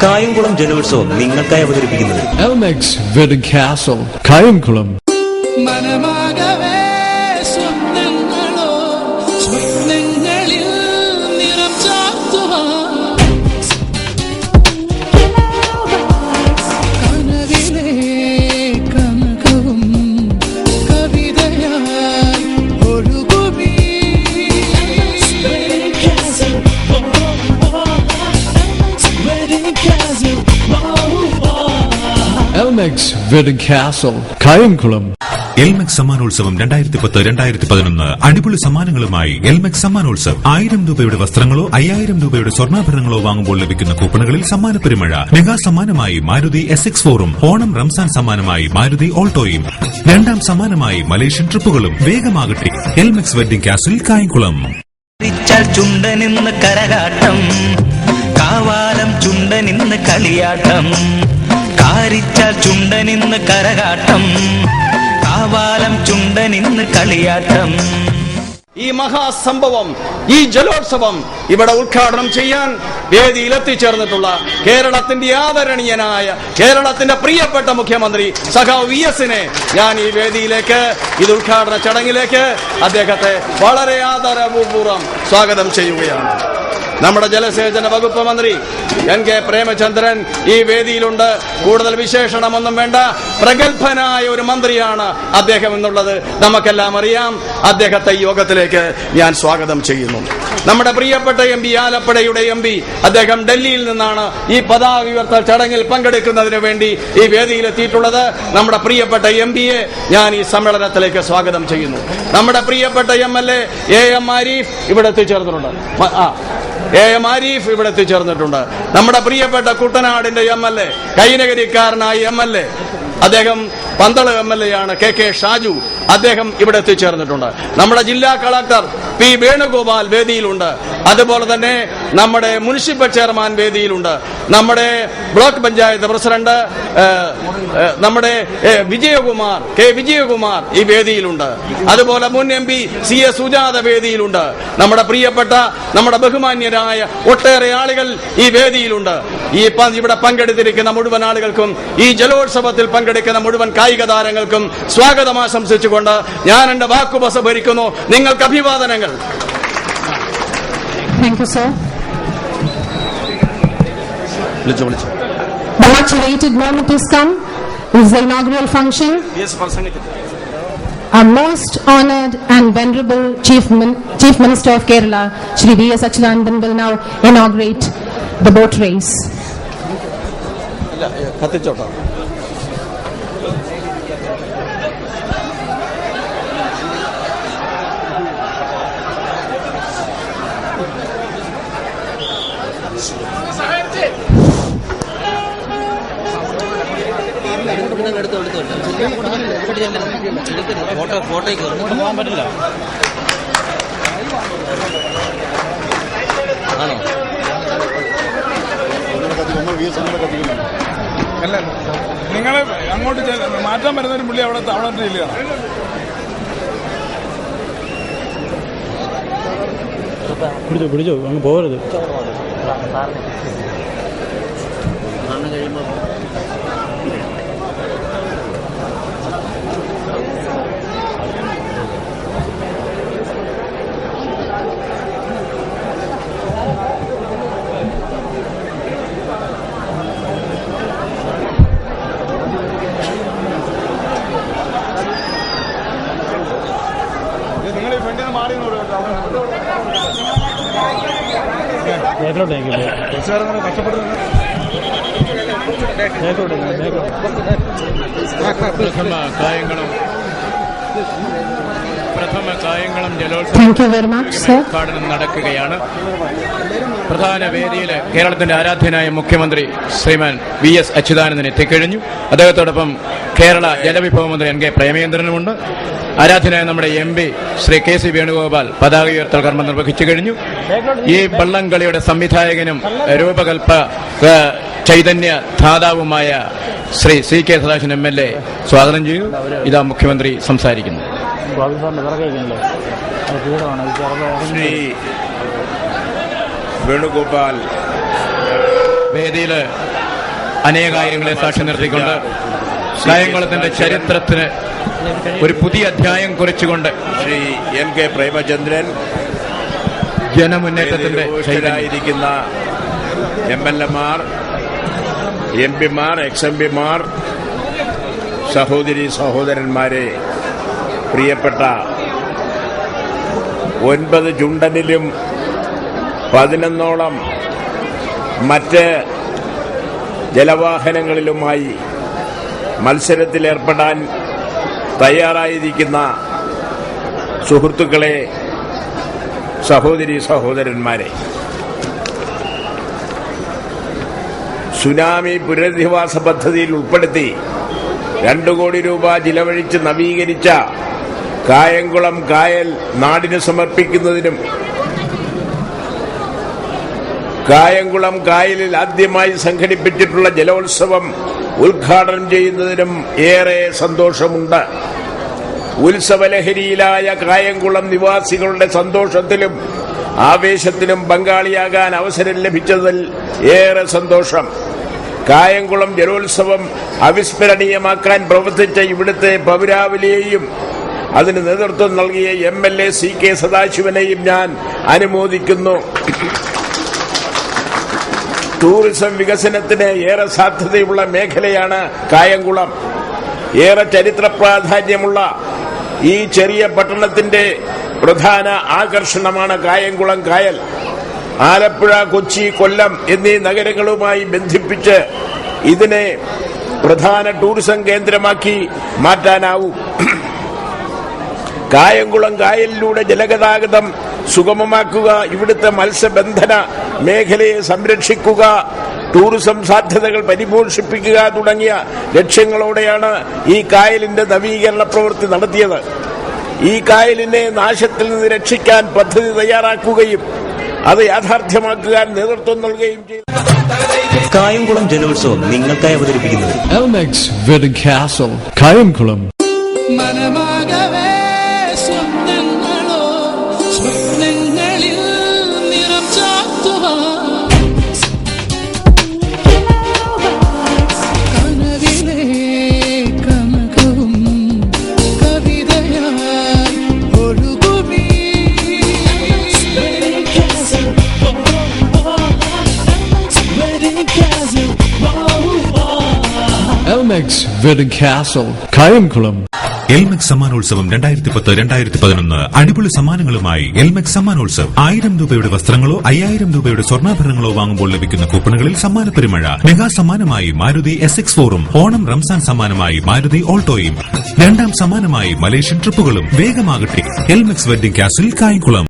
കായംകുളം ജലോത്സവം നിങ്ങൾക്കായി അവതരിപ്പിക്കുന്നത് Elmex Wedding Castle, Kayamkulam. Elmex Wedding Castle, Kayamkulam. Elmex സമ്മാനോത്സവം 2010-2011 അടിപൊളി സമ്മാനങ്ങളുമായി എൽമെക്സ് സമ്മാനോത്സവം. 1000 രൂപയുടെ വസ്ത്രങ്ങളോ 5000 രൂപയുടെ സ്വർണ്ണാഭരണങ്ങളോ വാങ്ങുമ്പോൾ ലഭിക്കുന്ന കൂപ്പണുകളിൽ സമ്മാന പെരുമഴ. മെഗാ സമ്മാനമായി മാരുതി SX4ഉം ഓണം റംസാൻ സമ്മാനമായി മാരുതി ഓൾട്ടോയും 2ാം സമ്മാനമായി മലേഷ്യൻ ട്രിപ്പുകളും. വേഗമാകട്ടെ, എൽമെക്സ് വെഡിംഗ് കാസിൽ, കായംകുളം. ചുണ്ടനിന്ന് കരകാട്ടം, കാവാലം ചുണ്ടനിന്ന് കളിയാട്ടം. കാരിച്ചാൽ ചുണ്ടനിന്ന് കരകാട്ടം, കാവാലം ചുണ്ടനിന്ന് കളിയാട്ടം. ഈ മഹാസംഭവം, ഈ ജലോത്സവം ഇവിടെ ഉദ്ഘാടനം ചെയ്യാൻ വേദിയിൽ എത്തിച്ചേർന്നിട്ടുള്ള കേരളത്തിന്റെ ആദരണീയനായ, കേരളത്തിന്റെ പ്രിയപ്പെട്ട മുഖ്യമന്ത്രി സഖാവ് VS-നെ ഞാൻ ഈ വേദിയിലേക്ക്, ഇത് ഉദ്ഘാടന ചടങ്ങിലേക്ക് അദ്ദേഹത്തെ വളരെ ആദരപൂർവ്വം സ്വാഗതം ചെയ്യുകയാണ്. നമ്മുടെ ജലസേചന വകുപ്പ് മന്ത്രി NK പ്രേമചന്ദ്രൻ ഈ വേദിയിലുണ്ട്. കൂടുതൽ വിശേഷണമൊന്നും വേണ്ട, പ്രഗത്ഭനായ ഒരു മന്ത്രിയാണ് അദ്ദേഹം എന്നുള്ളത് നമുക്കെല്ലാം അറിയാം. അദ്ദേഹത്തെ ഈ യോഗത്തിലേക്ക് ഞാൻ സ്വാഗതം ചെയ്യുന്നു. നമ്മുടെ പ്രിയപ്പെട്ട MP, ആലപ്പുഴയുടെ MP, അദ്ദേഹം ഡൽഹിയിൽ നിന്നാണ് ഈ പതാക ഉയർത്തൽ ചടങ്ങിൽ പങ്കെടുക്കുന്നതിന് വേണ്ടി ഈ വേദിയിലെത്തിയിട്ടുള്ളത്. നമ്മുടെ പ്രിയപ്പെട്ട MP-യെ ഞാൻ ഈ സമ്മേളനത്തിലേക്ക് സ്വാഗതം ചെയ്യുന്നു. നമ്മുടെ പ്രിയപ്പെട്ട MLA AM ആരിഫ് ഇവിടെ എത്തിച്ചേർന്നിട്ടുണ്ട്. AM ആരിഫ് ഇവിടെ എത്തിച്ചേർന്നിട്ടുണ്ട്. നമ്മുടെ പ്രിയപ്പെട്ട കുട്ടനാടിന്റെ MLA, കൈനകരിക്കാരനായ MLA, അദ്ദേഹം പന്തള MLA ആണ്, KK ഷാജു, അദ്ദേഹം ഇവിടെ എത്തിച്ചേർന്നിട്ടുണ്ട്. നമ്മുടെ ജില്ലാ കളക്ടർ P വേണുഗോപാൽ വേദിയിലുണ്ട്. അതുപോലെ തന്നെ നമ്മുടെ മുനിസിപ്പൽ ചെയർമാൻ വേദിയിലുണ്ട്. നമ്മുടെ ബ്ലോക്ക് പഞ്ചായത്ത് പ്രസിഡന്റ് നമ്മുടെ K വിജയകുമാർ ഈ വേദിയിലുണ്ട്. അതുപോലെ മുൻ MP CS സുജാത വേദിയിലുണ്ട്. നമ്മുടെ പ്രിയപ്പെട്ട, നമ്മുടെ ബഹുമാന്യരായ ഒട്ടേറെ ആളുകൾ ഈ വേദിയിലുണ്ട്. ഇവിടെ പങ്കെടുത്തിരിക്കുന്ന മുഴുവൻ ആളുകൾക്കും, ഈ ജലോത്സവത്തിൽ പങ്കെടുക്കുന്ന മുഴുവൻ കായിക താരങ്ങൾക്കും സ്വാഗതം ആശംസിച്ചുകൊണ്ട് ഞാൻ എന്റെ വാക്കുപസംഹരിക്കുന്നു. നിങ്ങൾക്ക് അഭിവാദനങ്ങൾ. Thank you, sir. The much awaited moment has come. This is the inaugural function. Our most honoured and venerable Chief Minister of Kerala, Shri V.S. Achuthanandan, will now inaugurate the boat race. ഫോട്ടോയ്ക്ക് പോകാൻ പറ്റില്ല. ആണോ? അല്ല, നിങ്ങൾ അങ്ങോട്ട് മാറ്റാൻ വരുന്നൊരു പുള്ളി അവിടെ ഇല്ല. പിടിച്ചോ അങ്ങ് പോകരുത്. പ്രഥമ കായംകുളം ജലോത്സവം നടക്കുകയാണ്. പ്രധാന വേദിയിൽ കേരളത്തിന്റെ ആരാധ്യനായ മുഖ്യമന്ത്രി ശ്രീമാൻ VS അച്യുതാനന്ദൻ എത്തിക്കഴിഞ്ഞു. അദ്ദേഹത്തോടൊപ്പം കേരള ജലവിഭവ മന്ത്രി NK പ്രേമചന്ദ്രനുമുണ്ട്. ആരാധ്യനായ നമ്മുടെ MP ശ്രീ KC വേണുഗോപാൽ പതാക ഉയർത്തൽ കർമ്മം നിർവഹിച്ചു കഴിഞ്ഞു. ഈ വള്ളംകളിയുടെ സംവിധായകനും രൂപകൽപ്പ ചൈതന്യ ധാതാവുമായ ശ്രീ CK സദാശിവൻ MLA സ്വാഗതം ചെയ്യുന്നു. ഇതാ മുഖ്യമന്ത്രി സംസാരിക്കുന്നു. ശ്രീ വേണുഗോപാൽ വേദിയിൽ അനേകായിരങ്ങളെ സാക്ഷി നിർത്തിക്കൊണ്ട് കായംകുളത്തിന്റെ ചരിത്രത്തിന് ഒരു പുതിയ അധ്യായം കുറിച്ചുകൊണ്ട് ശ്രീ എൻ കെ പ്രേമചന്ദ്രൻ, ജനമുന്നേറ്റത്തിന്റെ ായിരിക്കുന്ന MLA-മാർ, MP-മാർ, ex-MP-മാർ, സഹോദരി സഹോദരന്മാരെ, പ്രിയപ്പെട്ട 9 ചുണ്ടനിലും 11ഓളം മറ്റ് ജലവാഹനങ്ങളിലുമായി മത്സരത്തിലേർപ്പെടാൻ തയ്യാറായിരിക്കുന്ന സുഹൃത്തുക്കളെ, സഹോദരി സഹോദരന്മാരെ, സുനാമി പുനരധിവാസ പദ്ധതിയിൽ ഉൾപ്പെടുത്തി 2 കോടി രൂപ ചിലവഴിച്ച് നവീകരിച്ച കായംകുളം കായൽ നാടിന് സമർപ്പിക്കുന്നതിനും കായംകുളം കായലിൽ ആദ്യമായി സംഘടിപ്പിച്ചിട്ടുള്ള ജലോത്സവം ഉദ്ഘാടനം ചെയ്യുന്നതിനും ഏറെ സന്തോഷമുണ്ട്. ഉത്സവലഹരിയിലായ കായംകുളം നിവാസികളുടെ സന്തോഷത്തിലും ആവേശത്തിലും പങ്കാളിയാകാൻ അവസരം ലഭിച്ചതിൽ ഏറെ സന്തോഷം. കായംകുളം ജലോത്സവം അവിസ്മരണീയമാക്കാൻ പ്രവർത്തിച്ച ഇവിടുത്തെ പൗരാവലിയെയും അതിന് നേതൃത്വം നൽകിയ MLA CK സദാശിവനെയും ഞാൻ അനുമോദിക്കുന്നു. ടൂറിസം വികസനത്തിന് ഏറെ സാധ്യതയുള്ള മേഖലയാണ് കായംകുളം. ഏറെ ചരിത്ര പ്രാധാന്യമുള്ള ഈ ചെറിയ പട്ടണത്തിന്റെ പ്രധാന ആകർഷണമാണ് കായംകുളം കായൽ. ആലപ്പുഴ, കൊച്ചി, കൊല്ലം എന്നീ നഗരങ്ങളുമായി ബന്ധിപ്പിച്ച് ഇതിനെ പ്രധാന ടൂറിസം കേന്ദ്രമാക്കി മാറ്റാനാവും. കായംകുളം കായലിലൂടെ ജലഗതാഗതം സുഗമമാക്കുക, ഇവിടുത്തെ മത്സ്യബന്ധന മേഖലയെ സംരക്ഷിക്കുക, ടൂറിസം സാധ്യതകൾ പരിപോഷിപ്പിക്കുക തുടങ്ങിയ ലക്ഷ്യങ്ങളോടെയാണ് ഈ കായലിന്റെ നവീകരണ പ്രവൃത്തി നടത്തിയത്. ഈ കായലിനെ നാശത്തിൽ നിന്ന് രക്ഷിക്കാൻ പദ്ധതി തയ്യാറാക്കുകയും അത് യാഥാർത്ഥ്യമാക്കാൻ നേതൃത്വം നൽകുകയും ചെയ്തു. കായംകുളം ജലോത്സവം നിങ്ങൾക്കായി അവതരിപ്പിക്കുന്നത് Elmex Wedding Castle, Kayamkulam. മനമാകവേ സ്വപ്നങ്ങളോ സ്വപ്നങ്ങളിൽ നിറം ചാർത്തുവാൻ കനവിലെ കനകവും കവിതയായി ഒഴുകുമീ Elmex Wedding Castle, Kayamkulam. Elmex സമ്മാനോത്സവം 2010-2011 അടിപൊളി സമ്മാനങ്ങളുമായി എൽമെക്സ് സമ്മാനോത്സവം. 1000 രൂപയുടെ വസ്ത്രങ്ങളോ 5000 രൂപയുടെ സ്വർണ്ണാഭരണങ്ങളോ വാങ്ങുമ്പോൾ ലഭിക്കുന്ന കൂപ്പണുകളിൽ സമ്മാന പെരുമഴ. മെഗാ സമ്മാനമായി മാരുതി SX4ഉം ഓണം റംസാൻ സമ്മാനമായി മാരുതി ഓൾട്ടോയും 2ാം സമ്മാനമായി മലേഷ്യൻ ട്രിപ്പുകളും. വേഗമാകട്ടെ, എൽമെക്സ് വെഡിംഗ് കാസിൽ കായംകുളം.